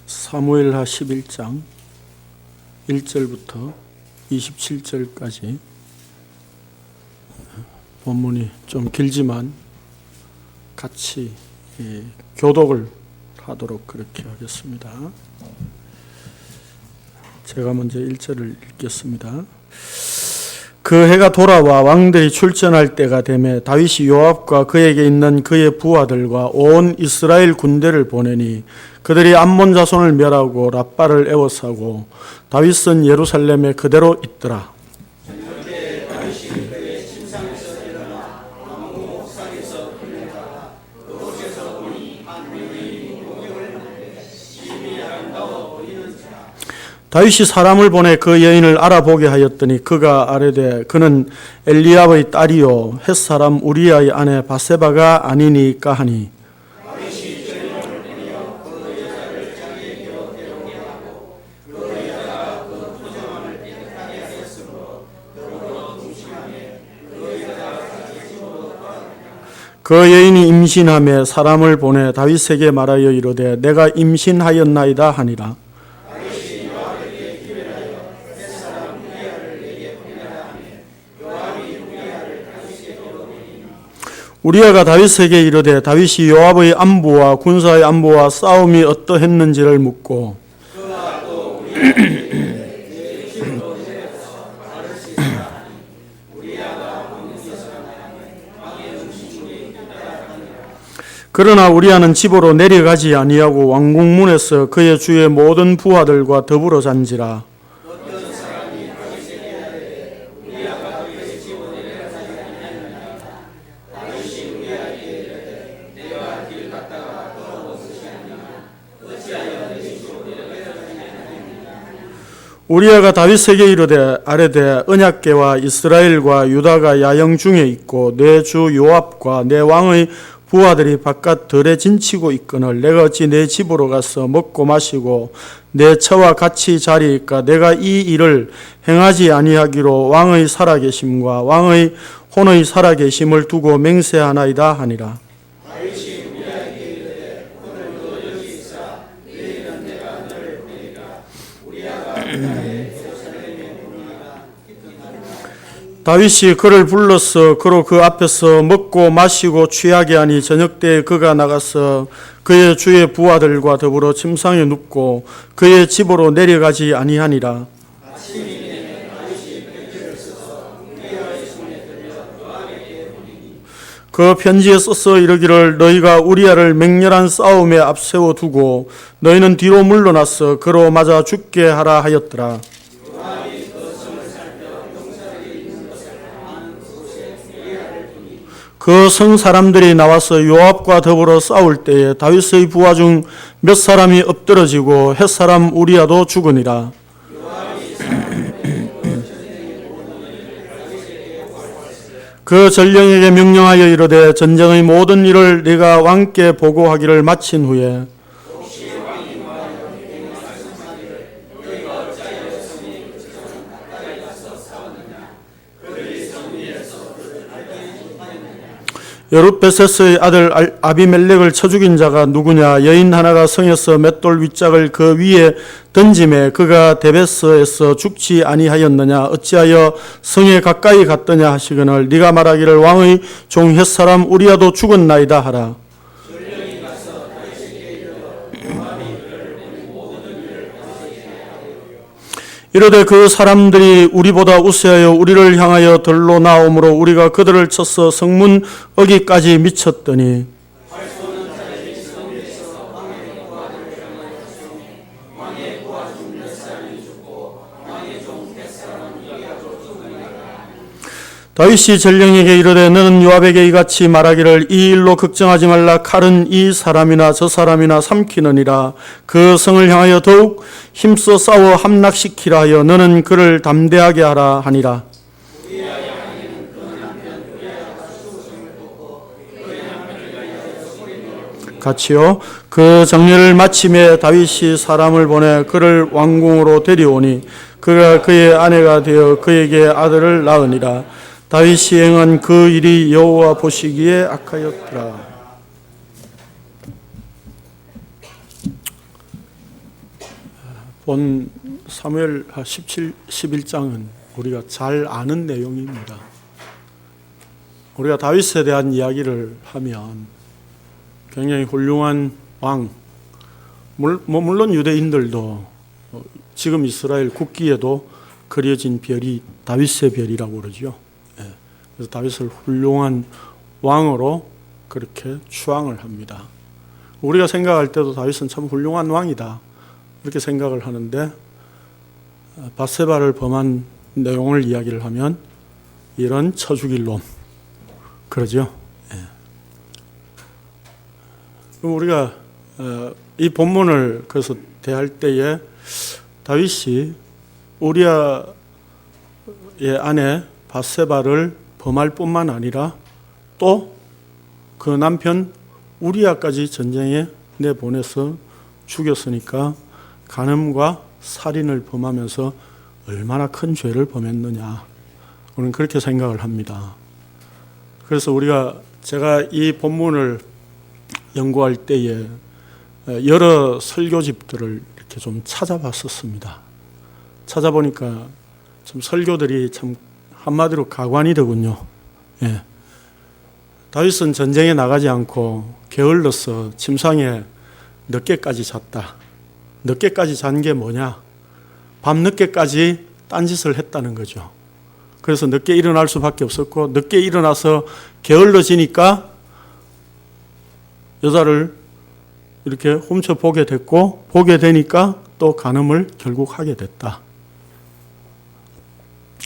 사무엘하 11장 1절부터 27절까지 본문이 좀 길지만 같이 교독을 하도록 그렇게 하겠습니다. 제가 먼저 1절을 읽겠습니다. 그 해가 돌아와 왕들이 출전할 때가 되매 다윗이 요압과 그에게 있는 그의 부하들과 온 이스라엘 군대를 보내니 그들이 암몬 자손을 멸하고 랍바를 에워싸고 다윗은 예루살렘에 그대로 있더라. 다윗이 사람을 보내 그 여인을 알아보게 하였더니 그가 아뢰되 그는 엘리압의 딸이요 햇사람 우리아의 아내 바세바가 아니니까 하니 그 여인이 임신하며 사람을 보내 다윗에게 말하여 이르되 내가 임신하였나이다 하니라. 우리아가 다윗에게 이르되 다윗이 요압의 안부와 군사의 안부와 싸움이 어떠했는지를 묻고 그러나 우리아는 집으로 내려가지 아니하고 왕궁문에서 그의 주의 모든 부하들과 더불어 잔지라. 우리아가 다윗에게 이르되 아뢰되 언약궤와 이스라엘과 유다가 야영 중에 있고 내 주 요압과 내 왕의 부하들이 바깥 들에 진치고 있거늘 내가 어찌 내 집으로 가서 먹고 마시고 내 처와 같이 자리이까 내가 이 일을 행하지 아니하기로 왕의 살아계심과 왕의 혼의 살아계심을 두고 맹세하나이다 하니라. 다윗이 그를 불러서 그로 그 앞에서 먹고 마시고 취하게 하니 저녁 때에 그가 나가서 그의 주의 부하들과 더불어 침상에 눕고 그의 집으로 내려가지 아니하니라. 그 편지에 써서 이르기를 너희가 우리아를 맹렬한 싸움에 앞세워 두고 너희는 뒤로 물러나서 그로 맞아 죽게 하라 하였더라. 그 성 사람들이 나와서 요압과 더불어 싸울 때에 다윗의 부하 중 몇 사람이 엎드러지고 햇사람 우리아도 죽으니라. 그 전령에게 명령하여 이르되 전쟁의 모든 일을 네가 왕께 보고하기를 마친 후에 여룻베셋의 아들 아비멜렉을 쳐 죽인 자가 누구냐? 여인 하나가 성에서 맷돌 윗짝을 그 위에 던짐에 그가 데베스에서 죽지 아니하였느냐? 어찌하여 성에 가까이 갔더냐 하시거늘 네가 말하기를 왕의 종 햇사람 우리아도 죽었나이다 하라. 이르되 그 사람들이 우리보다 우세하여 우리를 향하여 들로 나오므로 우리가 그들을 쳐서 성문 어기까지 미쳤더니 다윗이 전령에게 이르되 너는 요압에게 이같이 말하기를 이 일로 걱정하지 말라. 칼은 이 사람이나 저 사람이나 삼키느니라. 그 성을 향하여 더욱 힘써 싸워 함락시키라 하여 너는 그를 담대하게 하라 하니라. 같이요. 그 정례를 마침에 다윗이 사람을 보내 그를 왕궁으로 데려오니 그가 그의 아내가 되어 그에게 아들을 낳으니라. 다윗이 행한 그 일이 여호와 보시기에 악하였더라. 본 사무엘 11장은 우리가 잘 아는 내용입니다. 우리가 다윗에 대한 이야기를 하면 굉장히 훌륭한 왕, 물론 유대인들도 지금 이스라엘 국기에도 그려진 별이 다윗의 별이라고 그러죠. 그래서 다윗을 훌륭한 왕으로 그렇게 추앙을 합니다. 우리가 생각할 때도 다윗은 참 훌륭한 왕이다 이렇게 생각을 하는데, 밧세바를 범한 내용을 이야기를 하면 이런 쳐 죽일 놈 그러죠. 그럼 우리가 이 본문을 그래서 대할 때에 다윗이 우리아의 아내 밧세바를 범할 뿐만 아니라 또 그 남편 우리아까지 전쟁에 내보내서 죽였으니까 간음과 살인을 범하면서 얼마나 큰 죄를 범했느냐, 우리는 그렇게 생각을 합니다. 그래서 제가 이 본문을 연구할 때에 여러 설교집들을 이렇게 좀 찾아봤었습니다. 찾아보니까 참 설교들이 참 한마디로 가관이 되군요. 다윗은 전쟁에 나가지 않고 게을러서 침상에 늦게까지 잤다. 늦게까지 잔 게 뭐냐? 밤늦게까지 딴짓을 했다는 거죠. 그래서 늦게 일어날 수밖에 없었고, 늦게 일어나서 게을러지니까 여자를 이렇게 훔쳐보게 됐고, 보게 되니까 또 간음을 결국 하게 됐다.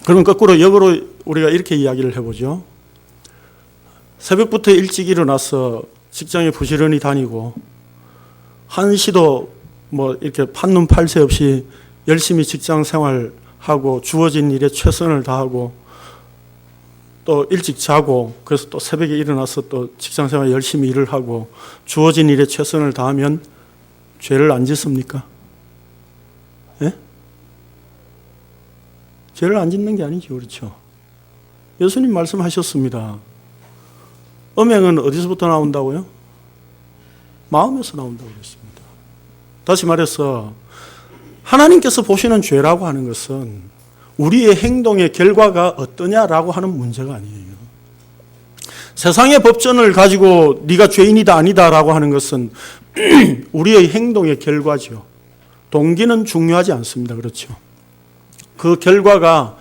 그럼 거꾸로 역으로 우리가 이렇게 이야기를 해보죠. 새벽부터 일찍 일어나서 직장에 부지런히 다니고 한시도 이렇게 판눈 팔새 없이 열심히 직장 생활하고 주어진 일에 최선을 다하고 또 일찍 자고, 그래서 또 새벽에 일어나서 또 직장 생활 열심히 일을 하고 주어진 일에 최선을 다하면 죄를 안 짓습니까? 예? 죄를 안 짓는 게 아니죠. 그렇죠? 예수님 말씀하셨습니다. 음행은 어디서부터 나온다고요? 마음에서 나온다고 그랬습니다. 다시 말해서 하나님께서 보시는 죄라고 하는 것은 우리의 행동의 결과가 어떠냐라고 하는 문제가 아니에요. 세상의 법전을 가지고 네가 죄인이다 아니다라고 하는 것은 우리의 행동의 결과죠. 동기는 중요하지 않습니다. 그렇죠? 그 결과가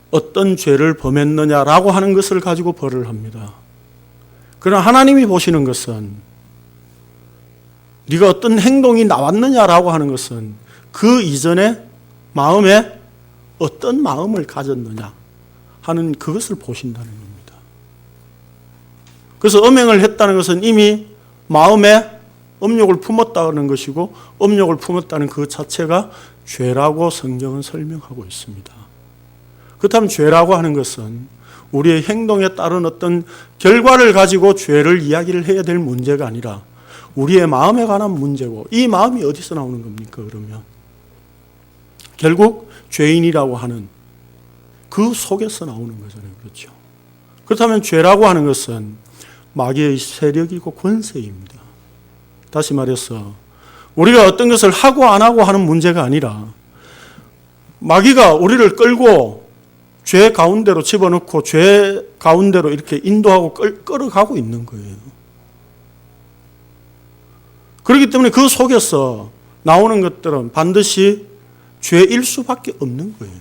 어떤 죄를 범했느냐라고 하는 것을 가지고 벌을 합니다. 그러나 하나님이 보시는 것은 네가 어떤 행동이 나왔느냐라고 하는 것은 그 이전에 마음에 어떤 마음을 가졌느냐 하는 그것을 보신다는 겁니다. 그래서 음행을 했다는 것은 이미 마음에 음욕을 품었다는 것이고, 음욕을 품었다는 그 자체가 죄라고 성경은 설명하고 있습니다. 그렇다면 죄라고 하는 것은 우리의 행동에 따른 어떤 결과를 가지고 죄를 이야기를 해야 될 문제가 아니라 우리의 마음에 관한 문제고, 이 마음이 어디서 나오는 겁니까? 그러면 결국 죄인이라고 하는 그 속에서 나오는 거잖아요. 그렇죠? 그렇다면 죄라고 하는 것은 마귀의 세력이고 권세입니다. 다시 말해서 우리가 어떤 것을 하고 안 하고 하는 문제가 아니라 마귀가 우리를 끌고 죄 가운데로 집어넣고 죄 가운데로 이렇게 인도하고 끌어가고 있는 거예요. 그렇기 때문에 그 속에서 나오는 것들은 반드시 죄일 수밖에 없는 거예요.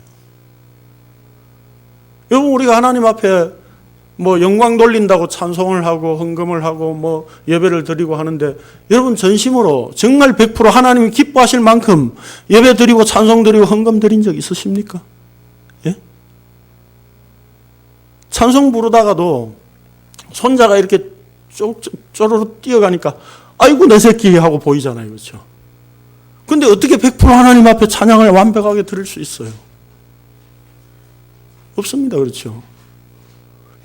여러분, 우리가 하나님 앞에 영광 돌린다고 찬송을 하고 헌금을 하고 예배를 드리고 하는데, 여러분 전심으로 정말 100% 하나님이 기뻐하실 만큼 예배 드리고 찬송 드리고 헌금 드린 적 있으십니까? 예? 찬송 부르다가도 손자가 이렇게 쪼르르 뛰어가니까 아이고 내 새끼 하고 보이잖아요. 그렇죠? 근데 어떻게 100% 하나님 앞에 찬양을 완벽하게 드릴 수 있어요? 없습니다. 그렇죠?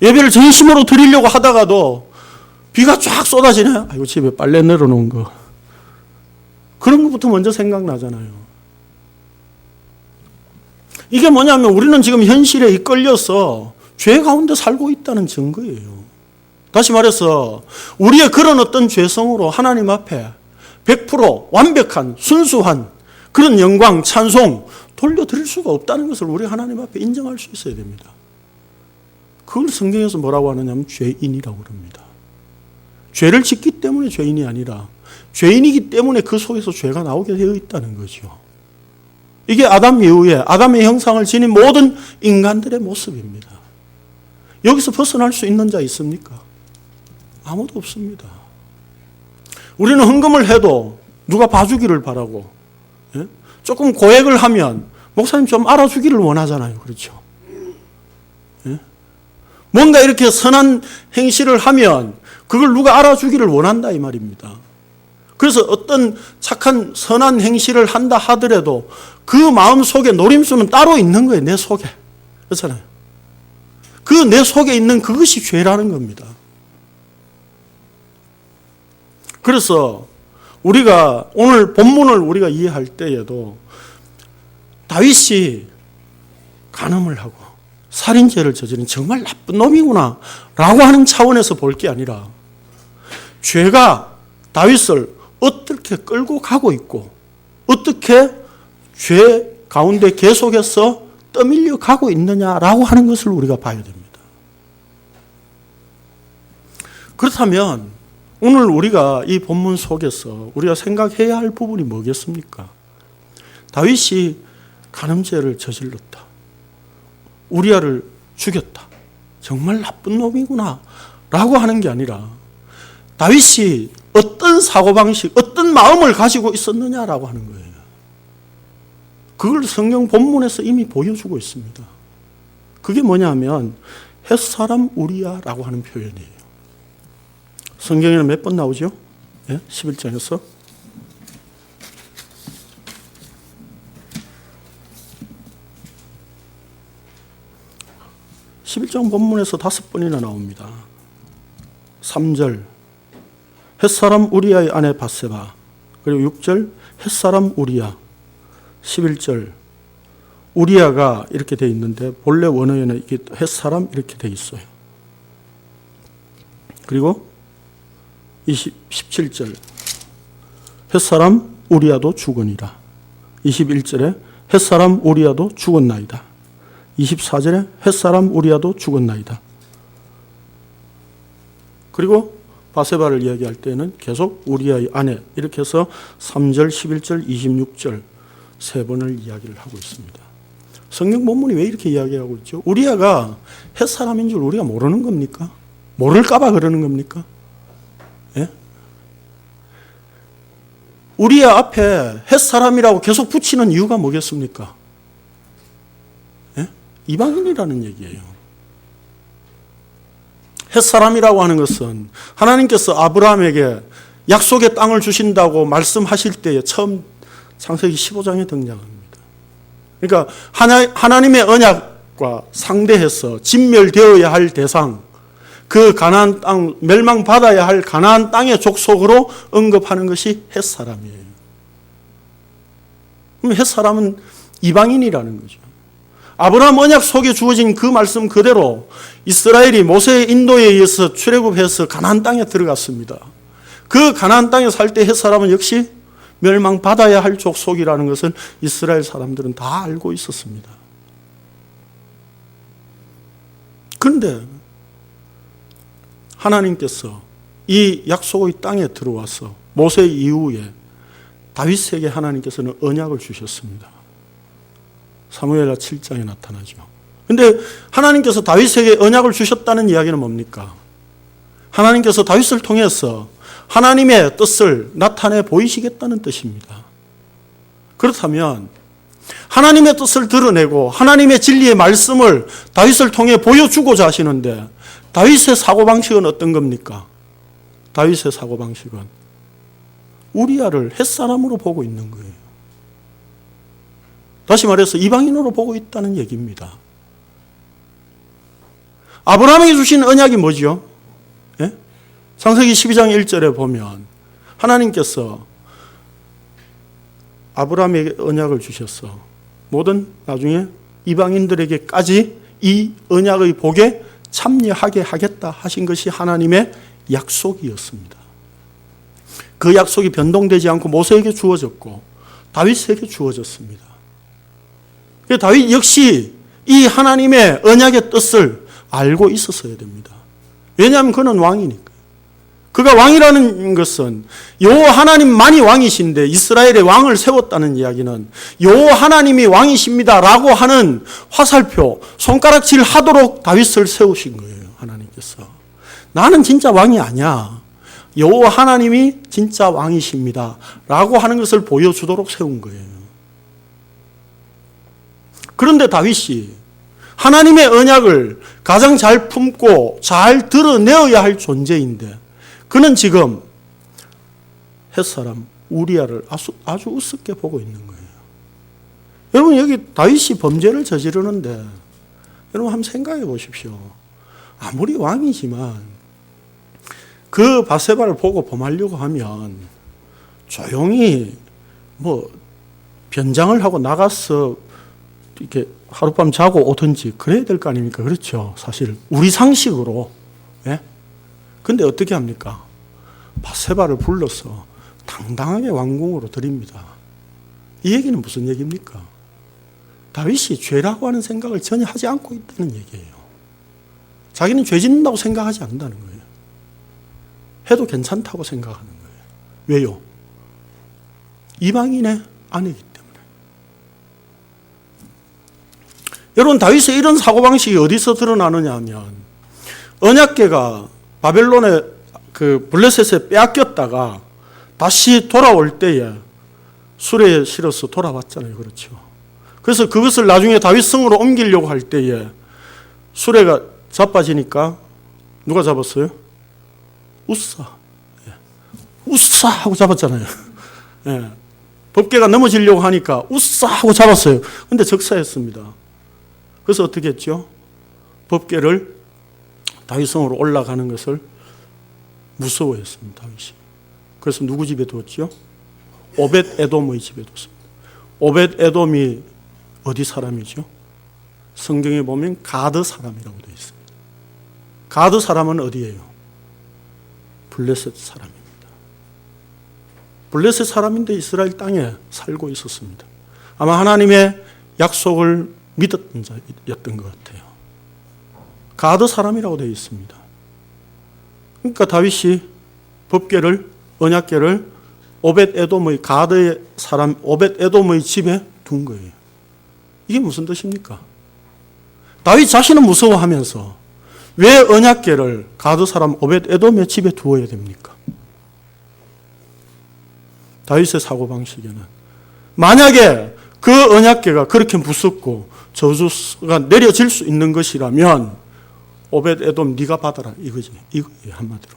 예배를 전심으로 드리려고 하다가도 비가 쫙 쏟아지네. 아이고, 집에 빨래 내려놓은 거. 그런 것부터 먼저 생각나잖아요. 이게 뭐냐면 우리는 지금 현실에 이끌려서 죄 가운데 살고 있다는 증거예요. 다시 말해서 우리의 그런 어떤 죄성으로 하나님 앞에 100% 완벽한 순수한 그런 영광, 찬송 돌려드릴 수가 없다는 것을 우리 하나님 앞에 인정할 수 있어야 됩니다. 그걸 성경에서 뭐라고 하느냐면 죄인이라고 그럽니다. 죄를 짓기 때문에 죄인이 아니라 죄인이기 때문에 그 속에서 죄가 나오게 되어 있다는 거죠. 이게 아담 이후에 아담의 형상을 지닌 모든 인간들의 모습입니다. 여기서 벗어날 수 있는 자 있습니까? 아무도 없습니다. 우리는 헌금을 해도 누가 봐주기를 바라고, 예? 조금 고액을 하면 목사님 좀 알아주기를 원하잖아요. 그렇죠? 예? 뭔가 이렇게 선한 행실을 하면 그걸 누가 알아주기를 원한다 이 말입니다. 그래서 어떤 착한 선한 행실을 한다 하더라도 그 마음 속에 노림수는 따로 있는 거예요. 내 속에. 그렇잖아요. 그 내 속에 있는 그것이 죄라는 겁니다. 그래서 우리가 오늘 본문을 우리가 이해할 때에도 다윗이 간음을 하고 살인죄를 저지른 정말 나쁜 놈이구나 라고 하는 차원에서 볼 게 아니라 죄가 다윗을 어떻게 끌고 가고 있고 어떻게 죄 가운데 계속해서 떠밀려 가고 있느냐라고 하는 것을 우리가 봐야 됩니다. 그렇다면 오늘 우리가 이 본문 속에서 우리가 생각해야 할 부분이 뭐겠습니까? 다윗이 간음죄를 저질렀다. 우리아를 죽였다. 정말 나쁜 놈이구나 라고 하는 게 아니라 다윗이 어떤 사고방식, 어떤 마음을 가지고 있었느냐라고 하는 거예요. 그걸 성경 본문에서 이미 보여주고 있습니다. 그게 뭐냐면 햇사람 우리아라고 하는 표현이에요. 성경에는 몇 번 나오죠? 네? 11장에서. 11장 본문에서 5번이나 나옵니다. 3절 햇사람 우리아의 아내 바세바, 그리고 6절 햇사람 우리아, 11절 우리아가 이렇게 돼 있는데 본래 원어에는 이게 햇사람 이렇게 돼 있어요. 그리고 17절 햇사람 우리아도 죽으니라. 21절에 햇사람 우리아도 죽었나이다. 24절에 햇사람 우리아도 죽었나이다. 그리고 바세바를 이야기할 때는 계속 우리아의 아내 이렇게 해서 3절, 11절, 26절 세 번을 이야기를 하고 있습니다. 성경 본문이 왜 이렇게 이야기하고 있죠? 우리아가 햇사람인 줄 우리가 모르는 겁니까? 모를까 봐 그러는 겁니까? 예? 우리아 앞에 햇사람이라고 계속 붙이는 이유가 뭐겠습니까? 예? 이방인이라는 얘기예요. 햇사람이라고 하는 것은 하나님께서 아브라함에게 약속의 땅을 주신다고 말씀하실 때에 처음 창세기 15장에 등장합니다. 그러니까 하나님의 언약과 상대해서 진멸되어야 할 대상, 그 가나안 땅, 멸망받아야 할 가나안 땅의 족속으로 언급하는 것이 햇사람이에요. 그럼 햇사람은 이방인이라는 거죠. 아브라함 언약 속에 주어진 그 말씀 그대로 이스라엘이 모세의 인도에 의해서 출애굽해서 가나안 땅에 들어갔습니다. 그 가나안 땅에 살 때 햇사람은 역시 멸망받아야 할 족속이라는 것은 이스라엘 사람들은 다 알고 있었습니다. 그런데 하나님께서 이 약속의 땅에 들어와서 모세 이후에 다윗에게 하나님께서는 언약을 주셨습니다. 사무엘하 7장에 나타나죠. 그런데 하나님께서 다윗에게 언약을 주셨다는 이야기는 뭡니까? 하나님께서 다윗을 통해서 하나님의 뜻을 나타내 보이시겠다는 뜻입니다. 그렇다면 하나님의 뜻을 드러내고 하나님의 진리의 말씀을 다윗을 통해 보여주고자 하시는데 다윗의 사고방식은 어떤 겁니까? 다윗의 사고방식은 우리아를 햇사람으로 보고 있는 거예요. 다시 말해서 이방인으로 보고 있다는 얘기입니다. 아브라함에게 주신 언약이 뭐죠? 예? 창세기 12장 1절에 보면 하나님께서 아브라함에게 언약을 주셨어. 모든 나중에 이방인들에게까지 이 언약의 복에 참여하게 하겠다 하신 것이 하나님의 약속이었습니다. 그 약속이 변동되지 않고 모세에게 주어졌고 다윗에게 주어졌습니다. 다윗 역시 이 하나님의 언약의 뜻을 알고 있었어야 됩니다. 왜냐하면 그는 왕이니까. 그가 왕이라는 것은 여호와 하나님만이 왕이신데 이스라엘의 왕을 세웠다는 이야기는 여호와 하나님이 왕이십니다라고 하는 화살표, 손가락질 하도록 다윗을 세우신 거예요. 하나님께서. 나는 진짜 왕이 아니야. 여호와 하나님이 진짜 왕이십니다라고 하는 것을 보여주도록 세운 거예요. 그런데 다윗이 하나님의 언약을 가장 잘 품고 잘 드러내어야 할 존재인데 그는 지금 햇사람 우리아를 아주 우습게 보고 있는 거예요. 여러분 여기 다윗이 범죄를 저지르는데 여러분 한번 생각해 보십시오. 아무리 왕이지만 그 바세바를 보고 범하려고 하면 조용히 변장을 하고 나가서 이렇게 하룻밤 자고 오든지 그래야 될 거 아닙니까? 그렇죠. 사실 우리 상식으로. 예? 근데 어떻게 합니까? 바세바를 불러서 당당하게 왕궁으로 들입니다. 이 얘기는 무슨 얘기입니까? 다윗이 죄라고 하는 생각을 전혀 하지 않고 있다는 얘기예요. 자기는 죄 짓는다고 생각하지 않는다는 거예요. 해도 괜찮다고 생각하는 거예요. 왜요? 이방인의 아내이기 때문에. 여러분 다윗의 이런 사고방식이 어디서 드러나느냐 하면 언약궤가 바벨론의 그 블레셋에 빼앗겼다가 다시 돌아올 때에 수레에 실어서 돌아왔잖아요. 그렇죠. 그래서 그것을 나중에 다윗 성으로 옮기려고 할 때에 수레가 자빠지니까 누가 잡았어요? 우사. 우사 하고 잡았잖아요. 예. 법궤가 넘어지려고 하니까 우사 하고 잡았어요. 근데 적사했습니다. 그래서 어떻게 했죠? 법궤를 다윗성으로 올라가는 것을 무서워했습니다. 다윗이. 그래서 누구 집에 두었죠? 오벳 에돔의 집에 뒀습니다. 오벳 에돔이 어디 사람이죠? 성경에 보면 가드 사람이라고 되어 있습니다. 가드 사람은 어디예요? 블레셋 사람입니다. 블레셋 사람인데 이스라엘 땅에 살고 있었습니다. 아마 하나님의 약속을 믿었던 자였던 것 같아요. 가드 사람이라고 되어 있습니다. 그러니까 다윗이 법궤를, 언약궤를 오벳 에돔의 가드의 사람 오벳 에돔의 집에 둔 거예요. 이게 무슨 뜻입니까? 다윗 자신은 무서워하면서 왜 언약궤를 가드 사람 오벳 에돔의 집에 두어야 됩니까? 다윗의 사고방식에는 만약에 그 언약궤가 그렇게 무섭고 저주가 내려질 수 있는 것이라면 오벳 에돔 네가 받아라 이거지. 이거예요 한마디로.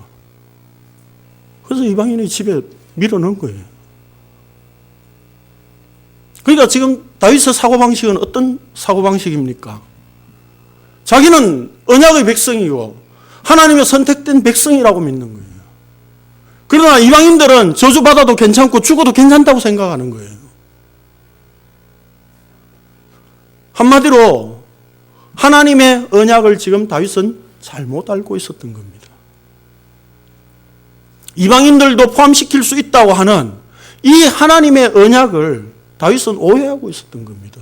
그래서 이방인의 집에 밀어넣은 거예요. 그러니까 지금 다윗의 사고방식은 어떤 사고방식입니까? 자기는 언약의 백성이고 하나님의 선택된 백성이라고 믿는 거예요. 그러나 이방인들은 저주받아도 괜찮고 죽어도 괜찮다고 생각하는 거예요. 한마디로 하나님의 언약을 지금 다윗은 잘못 알고 있었던 겁니다. 이방인들도 포함시킬 수 있다고 하는 이 하나님의 언약을 다윗은 오해하고 있었던 겁니다.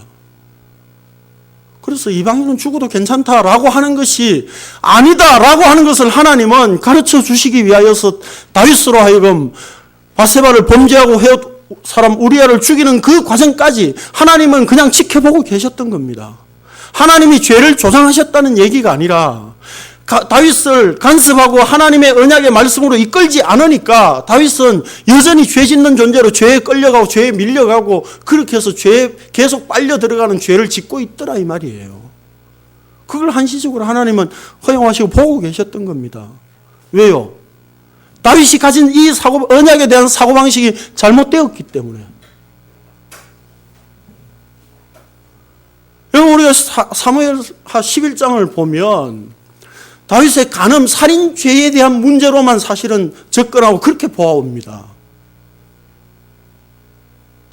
그래서 이방인은 죽어도 괜찮다라고 하는 것이 아니다라고 하는 것을 하나님은 가르쳐 주시기 위하여서 다윗으로 하여금 바세바를 범죄하고 사람 우리아를 죽이는 그 과정까지 하나님은 그냥 지켜보고 계셨던 겁니다. 하나님이 죄를 조장하셨다는 얘기가 아니라 다윗을 간섭하고 하나님의 언약의 말씀으로 이끌지 않으니까 다윗은 여전히 죄 짓는 존재로 죄에 끌려가고 죄에 밀려가고 그렇게 해서 죄에 계속 빨려 들어가는 죄를 짓고 있더라 이 말이에요. 그걸 한시적으로 하나님은 허용하시고 보고 계셨던 겁니다. 왜요? 다윗이 가진 이 언약에 대한 사고방식이 잘못되었기 때문에. 여러분 우리가 사무엘하 11장을 보면 다윗의 간음, 살인 죄에 대한 문제로만 사실은 접근하고 그렇게 보아옵니다.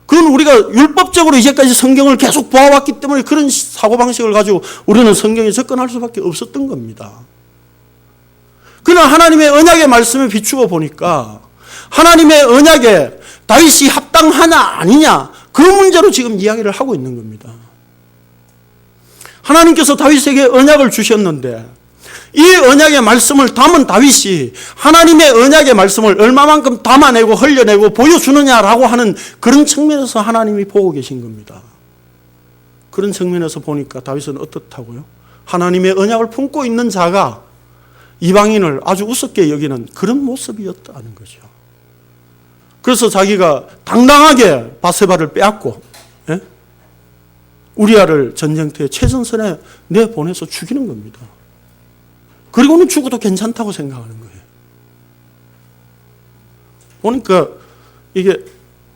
그건 우리가 율법적으로 이제까지 성경을 계속 보아왔기 때문에 그런 사고방식을 가지고 우리는 성경에 접근할 수밖에 없었던 겁니다. 그러나 하나님의 언약의 말씀에 비추어 보니까 하나님의 언약에 다윗이 합당하냐 아니냐 그 문제로 지금 이야기를 하고 있는 겁니다. 하나님께서 다윗에게 언약을 주셨는데 이 언약의 말씀을 담은 다윗이 하나님의 언약의 말씀을 얼마만큼 담아내고 흘려내고 보여주느냐라고 하는 그런 측면에서 하나님이 보고 계신 겁니다. 그런 측면에서 보니까 다윗은 어떻다고요? 하나님의 언약을 품고 있는 자가 이방인을 아주 우습게 여기는 그런 모습이었다는 거죠. 그래서 자기가 당당하게 바세바를 빼앗고 우리아를 전쟁터에 최전선에 내보내서 죽이는 겁니다. 그리고는 죽어도 괜찮다고 생각하는 거예요. 보니까 이게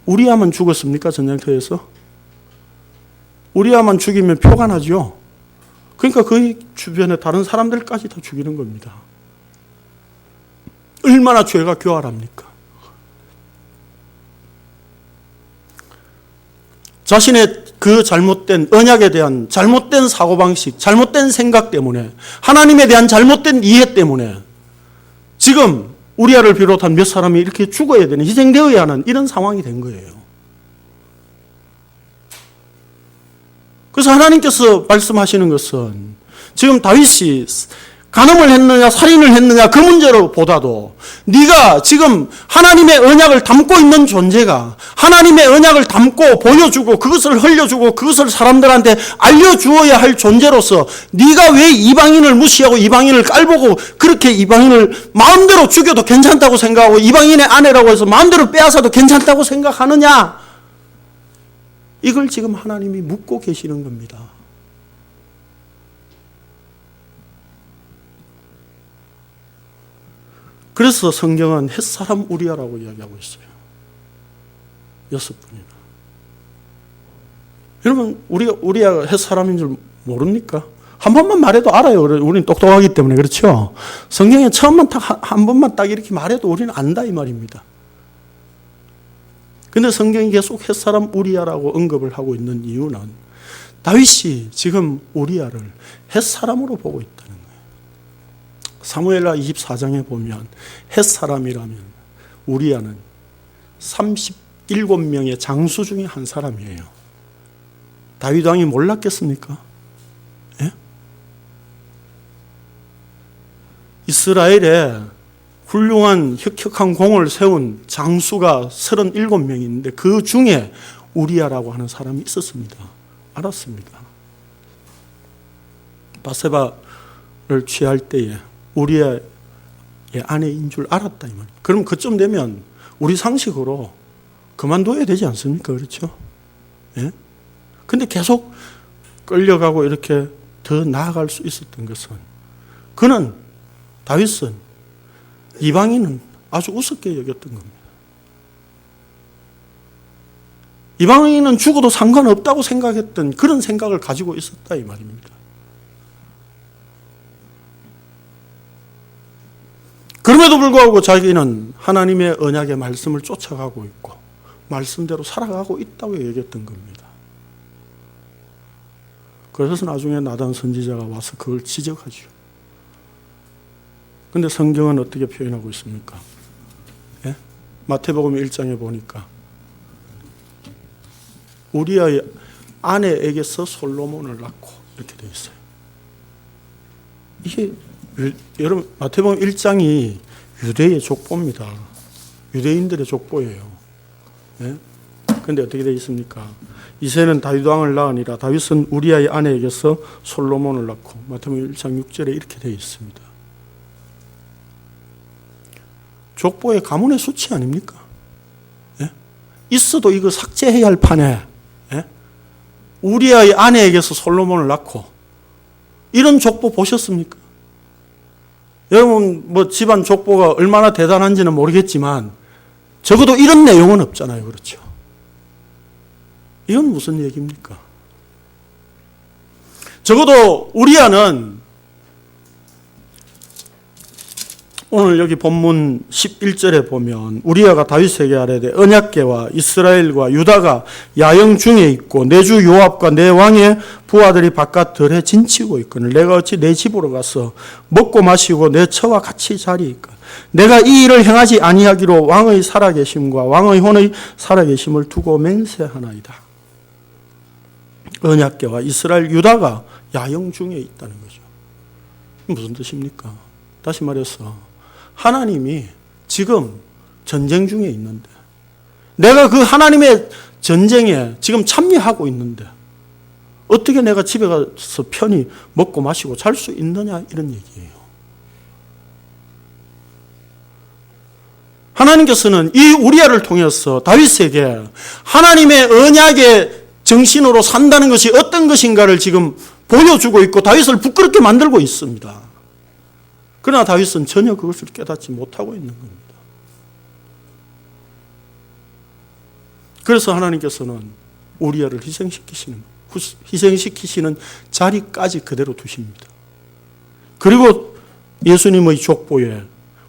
우리아만 죽었습니까? 전쟁터에서? 우리아만 죽이면 표가 나죠. 그러니까 그 주변에 다른 사람들까지 다 죽이는 겁니다. 얼마나 죄가 교활합니까? 자신의 그 잘못된 언약에 대한 잘못된 사고방식, 잘못된 생각 때문에 하나님에 대한 잘못된 이해 때문에 지금 우리아를 비롯한 몇 사람이 이렇게 죽어야 되는, 희생되어야 하는 이런 상황이 된 거예요. 그래서 하나님께서 말씀하시는 것은 지금 다윗이 간음을 했느냐 살인을 했느냐 그 문제로 보다도 네가 지금 하나님의 언약을 담고 있는 존재가 하나님의 언약을 담고 보여주고 그것을 흘려주고 그것을 사람들한테 알려주어야 할 존재로서 네가 왜 이방인을 무시하고 이방인을 깔보고 그렇게 이방인을 마음대로 죽여도 괜찮다고 생각하고 이방인의 아내라고 해서 마음대로 빼앗아도 괜찮다고 생각하느냐, 이걸 지금 하나님이 묻고 계시는 겁니다. 그래서 성경은 햇사람 우리아라고 이야기하고 있어요. 6분이나. 여러분, 우리가 햇사람인 줄 모릅니까? 한 번만 말해도 알아요. 우리는 똑똑하기 때문에. 그렇죠? 성경에 처음만 한 번만 딱 이렇게 말해도 우리는 안다 이 말입니다. 근데 성경이 계속 햇사람 우리아라고 언급을 하고 있는 이유는 다윗이 지금 우리아를 햇사람으로 보고 있다는 거예요. 사무엘하 24장에 보면 햇사람이라면 우리아는 37명의 장수 중에 한 사람이에요. 다윗 왕이 몰랐겠습니까? 예? 이스라엘에 훌륭한 혁혁한 공을 세운 장수가 37명이 있는데 그 중에 우리아라고 하는 사람이 있었습니다. 알았습니다. 바세바를 취할 때에 우리아의 아내인 줄 알았다 이 말이에요. 그럼 그쯤 되면 우리 상식으로 그만둬야 되지 않습니까? 그렇죠? 예? 근데 계속 끌려가고 이렇게 더 나아갈 수 있었던 것은 다윗은 이방인은 아주 우습게 여겼던 겁니다. 이방인은 죽어도 상관없다고 생각했던 그런 생각을 가지고 있었다 이 말입니다. 그럼에도 불구하고 자기는 하나님의 언약의 말씀을 쫓아가고 있고 말씀대로 살아가고 있다고 여겼던 겁니다. 그래서 나중에 나단 선지자가 와서 그걸 지적하죠. 그런데 성경은 어떻게 표현하고 있습니까? 예? 마태복음 1장에 보니까 우리아의 아내에게서 솔로몬을 낳고 이렇게 되어 있어요. 이게 여러분 마태복음 1장이 유대의 족보입니다. 유대인들의 족보예요. 그런데 어떻게 되어 있습니까? 이새는 다윗 왕을 낳으니라 다윗은 우리아의 아내에게서 솔로몬을 낳고 마태복음 1장 6절에 이렇게 되어 있습니다. 족보의 가문의 수치 아닙니까? 예? 있어도 이거 삭제해야 할 판에 우리아의 아내에게서 솔로몬을 낳고 이런 족보 보셨습니까? 여러분 뭐 집안 족보가 얼마나 대단한지는 모르겠지만 적어도 이런 내용은 없잖아요. 그렇죠? 이건 무슨 얘기입니까? 적어도 우리아는 오늘 여기 본문 11절에 보면 우리아가 다윗에게 아뢰되 언약궤와 이스라엘과 유다가 야영 중에 있고 내 주 요압과 내 왕의 부하들이 바깥 들에 진치고 있거늘 내가 어찌 내 집으로 가서 먹고 마시고 내 처와 같이 자리이까 내가 이 일을 행하지 아니하기로 왕의 살아계심과 왕의 혼의 살아계심을 두고 맹세하나이다. 언약궤와 이스라엘 유다가 야영 중에 있다는 거죠. 무슨 뜻입니까? 다시 말해서 하나님이 지금 전쟁 중에 있는데 내가 그 하나님의 전쟁에 지금 참여하고 있는데 어떻게 내가 집에 가서 편히 먹고 마시고 잘 수 있느냐 이런 얘기예요. 하나님께서는 이 우리아를 통해서 다윗에게 하나님의 언약의 정신으로 산다는 것이 어떤 것인가를 지금 보여주고 있고 다윗을 부끄럽게 만들고 있습니다. 그러나 다윗은 전혀 그것을 깨닫지 못하고 있는 겁니다. 그래서 하나님께서는 우리아를 희생시키시는 자리까지 그대로 두십니다. 그리고 예수님의 족보에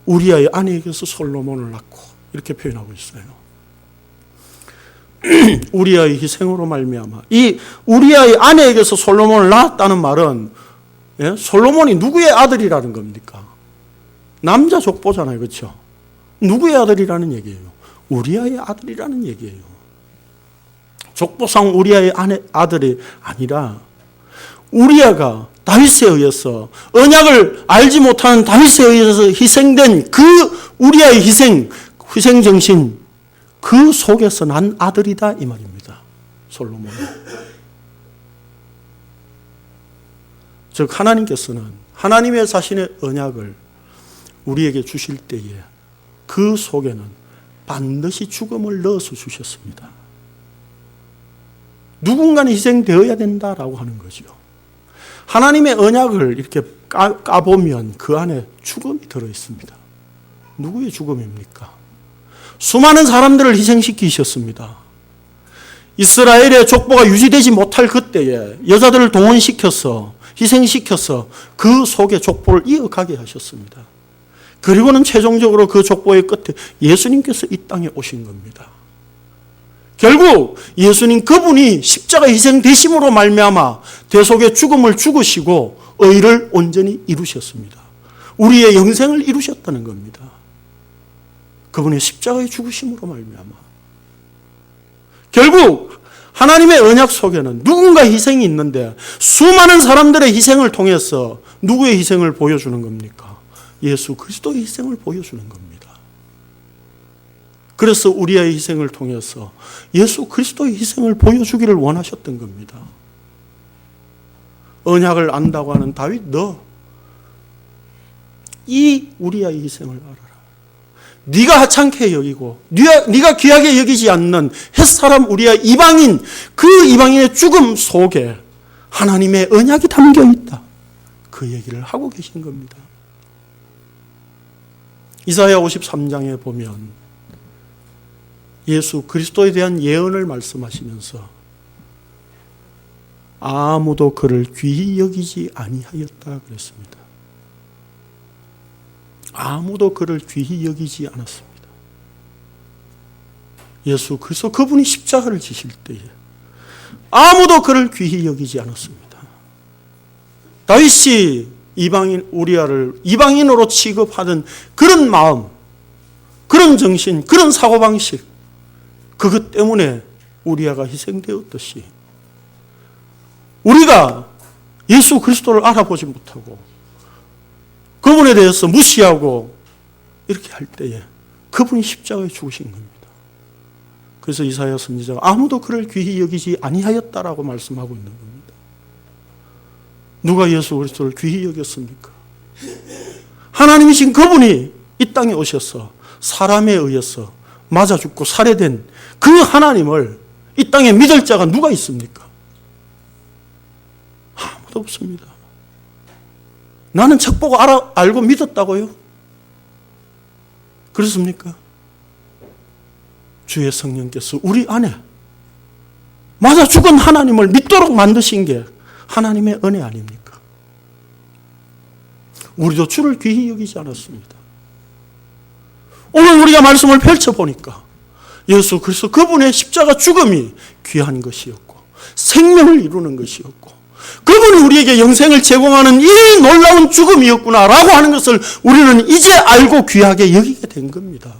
우리아의 아내에게서 솔로몬을 낳고 이렇게 표현하고 있어요. 우리아의 희생으로 말미암아 이 우리아의 아내에게서 솔로몬을 낳았다는 말은 솔로몬이 누구의 아들이라는 겁니까? 남자 족보잖아요. 그렇죠? 누구의 아들이라는 얘기예요? 우리아의 아들이라는 얘기예요. 족보상 우리아의 아들이 아니라 우리아가 다윗에 의해서 언약을 알지 못하는 다윗에 의해서 희생된 그 우리아의 희생정신 그 속에서 난 아들이다 이 말입니다. 솔로몬은. 즉 하나님께서는 하나님의 자신의 언약을 우리에게 주실 때에 그 속에는 반드시 죽음을 넣어서 주셨습니다. 누군가는 희생되어야 된다라고 하는 거죠. 하나님의 언약을 이렇게 까보면 그 안에 죽음이 들어있습니다. 누구의 죽음입니까? 수많은 사람들을 희생시키셨습니다. 이스라엘의 족보가 유지되지 못할 그때에 여자들을 동원시켜서 희생시켜서 그 속에 족보를 이어가게 하셨습니다. 그리고는 최종적으로 그 족보의 끝에 예수님께서 이 땅에 오신 겁니다. 결국 예수님 그분이 십자가 희생되심으로 말미암아 대속의 죽음을 죽으시고 의를 온전히 이루셨습니다. 우리의 영생을 이루셨다는 겁니다. 그분의 십자가의 죽으심으로 말미암아. 결국 하나님의 언약 속에는 누군가 희생이 있는데 수많은 사람들의 희생을 통해서 누구의 희생을 보여주는 겁니까? 예수 그리스도의 희생을 보여주는 겁니다. 그래서 우리의 희생을 통해서 예수 그리스도의 희생을 보여주기를 원하셨던 겁니다. 언약을 안다고 하는 다윗, 너 이 우리의 희생을 알아라. 네가 하찮게 여기고 네가 귀하게 여기지 않는 햇사람 우리의 이방인, 그 이방인의 죽음 속에 하나님의 언약이 담겨 있다. 그 얘기를 하고 계신 겁니다. 이사야 53장에 보면 예수 그리스도에 대한 예언을 말씀하시면서 아무도 그를 귀히 여기지 아니하였다 그랬습니다. 아무도 그를 귀히 여기지 않았습니다. 예수 그리스도 그분이 십자가를 지실 때에 아무도 그를 귀히 여기지 않았습니다. 다윗이 이방인 우리아를 이방인으로 취급하던 그런 마음, 그런 정신, 그런 사고방식, 그것 때문에 우리아가 희생되었듯이 우리가 예수 그리스도를 알아보지 못하고 그분에 대해서 무시하고 이렇게 할 때에 그분이 십자가에 죽으신 겁니다. 그래서 이사야 선지자가 아무도 그를 귀히 여기지 아니하였다라고 말씀하고 있는 겁니다. 누가 예수 그리스도를 귀히 여겼습니까? 하나님이신 그분이 이 땅에 오셔서 사람에 의해서 맞아 죽고 살해된 그 하나님을 이 땅에 믿을 자가 누가 있습니까? 아무도 없습니다. 나는 책 보고 알고 믿었다고요? 그렇습니까? 주의 성령께서 우리 안에 맞아 죽은 하나님을 믿도록 만드신 게 하나님의 은혜 아닙니까? 우리도 주를 귀히 여기지 않았습니다. 오늘 우리가 말씀을 펼쳐보니까 예수 그리스도 그분의 십자가 죽음이 귀한 것이었고 생명을 이루는 것이었고 그분이 우리에게 영생을 제공하는 이 놀라운 죽음이었구나라고 하는 것을 우리는 이제 알고 귀하게 여기게 된 겁니다.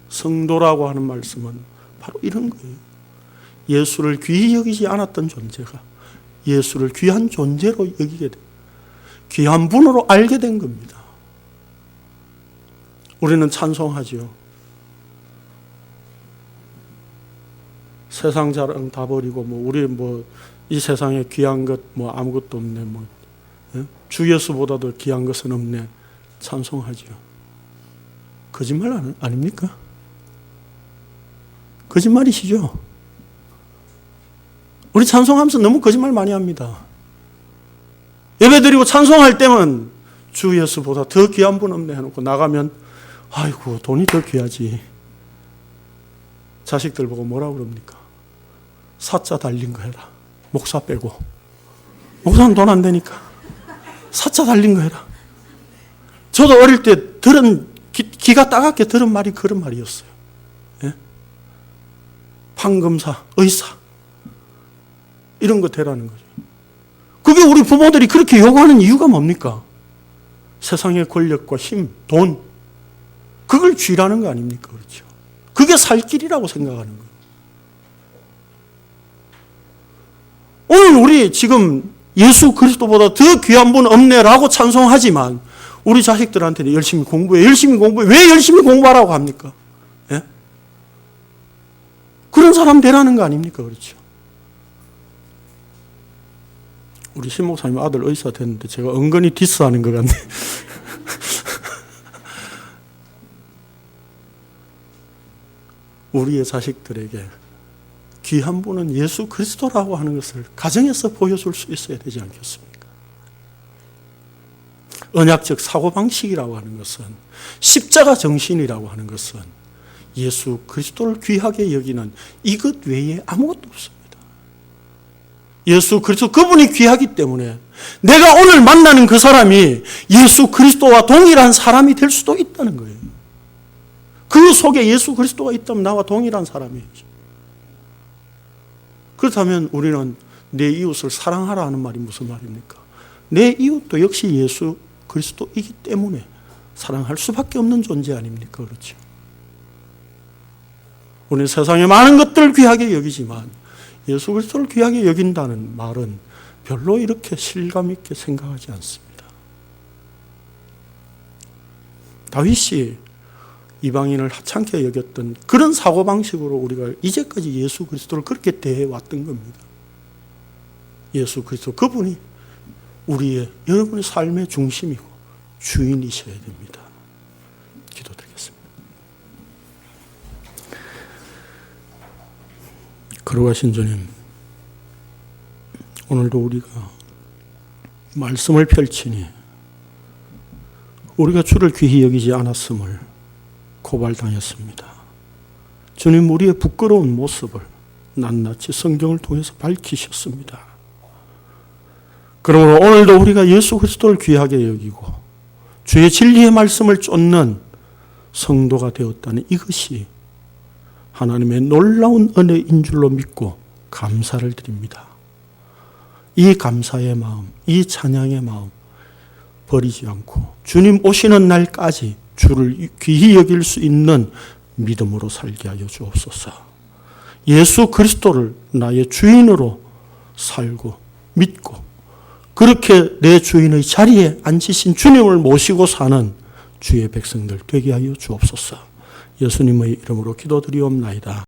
성도라고 하는 말씀은 바로 이런 거예요. 예수를 귀히 여기지 않았던 존재가 예수를 귀한 존재로 여기게 된, 귀한 분으로 알게 된 겁니다. 우리는 찬송하지요. 세상 자랑 다 버리고 우리 이 세상에 귀한 것 아무것도 없네. 주 예수보다도 귀한 것은 없네. 찬송하지요. 거짓말 아닙니까? 거짓말이시죠? 우리 찬송하면서 너무 거짓말 많이 합니다. 예배드리고 찬송할 때면 주 예수보다 더 귀한 분 없네 해놓고 나가면 아이고 돈이 더 귀하지. 자식들 보고 뭐라 그럽니까? 사자 달린 거 해라. 목사 빼고. 목사는 돈 안 되니까. 사자 달린 거 해라. 저도 어릴 때 들은 기가 따갑게 들은 말이 그런 말이었어요. 예? 판검사, 의사 이런 거 되라는 거죠. 그게 우리 부모들이 그렇게 요구하는 이유가 뭡니까? 세상의 권력과 힘, 돈 그걸 쥐라는 거 아닙니까? 그렇죠. 그게 살 길이라고 생각하는 거예요. 오늘 우리 지금 예수 그리스도보다 더 귀한 분 없네라고 찬송하지만 우리 자식들한테는 열심히 공부해. 왜 열심히 공부하라고 합니까? 예? 그런 사람 되라는 거 아닙니까? 그렇죠. 우리 신 목사님 아들 의사 됐는데 제가 은근히 디스하는 것 같네. 우리의 자식들에게 귀한 분은 예수 그리스도라고 하는 것을 가정에서 보여줄 수 있어야 되지 않겠습니까? 언약적 사고방식이라고 하는 것은 십자가 정신이라고 하는 것은 예수 그리스도를 귀하게 여기는 이것 외에 아무것도 없습니다. 예수 그리스도 그분이 귀하기 때문에 내가 오늘 만나는 그 사람이 예수 그리스도와 동일한 사람이 될 수도 있다는 거예요. 그 속에 예수 그리스도가 있다면 나와 동일한 사람이죠. 그렇다면 우리는 내 이웃을 사랑하라 하는 말이 무슨 말입니까? 내 이웃도 역시 예수 그리스도이기 때문에 사랑할 수밖에 없는 존재 아닙니까? 그렇죠. 우리는 세상에 많은 것들을 귀하게 여기지만 예수 그리스도를 귀하게 여긴다는 말은 별로 이렇게 실감 있게 생각하지 않습니다. 다윗이 이방인을 하찮게 여겼던 그런 사고방식으로 우리가 이제까지 예수 그리스도를 그렇게 대해왔던 겁니다. 예수 그리스도 그분이 우리의 여러분의 삶의 중심이고 주인이셔야 됩니다. 기도드리겠습니다. 거룩하신 주님, 오늘도 우리가 말씀을 펼치니 우리가 주를 귀히 여기지 않았음을 고발당했습니다. 주님, 우리의 부끄러운 모습을 낱낱이 성경을 통해서 밝히셨습니다. 그러므로 오늘도 우리가 예수 그리스도를 귀하게 여기고 주의 진리의 말씀을 쫓는 성도가 되었다는 이것이 하나님의 놀라운 은혜인 줄로 믿고 감사를 드립니다. 이 감사의 마음, 이 찬양의 마음 버리지 않고 주님 오시는 날까지 주를 귀히 여길 수 있는 믿음으로 살게 하여 주옵소서. 예수 그리스도를 나의 주인으로 살고 믿고 그렇게 내 주인의 자리에 앉으신 주님을 모시고 사는 주의 백성들 되게 하여 주옵소서. 예수님의 이름으로 기도드리옵나이다.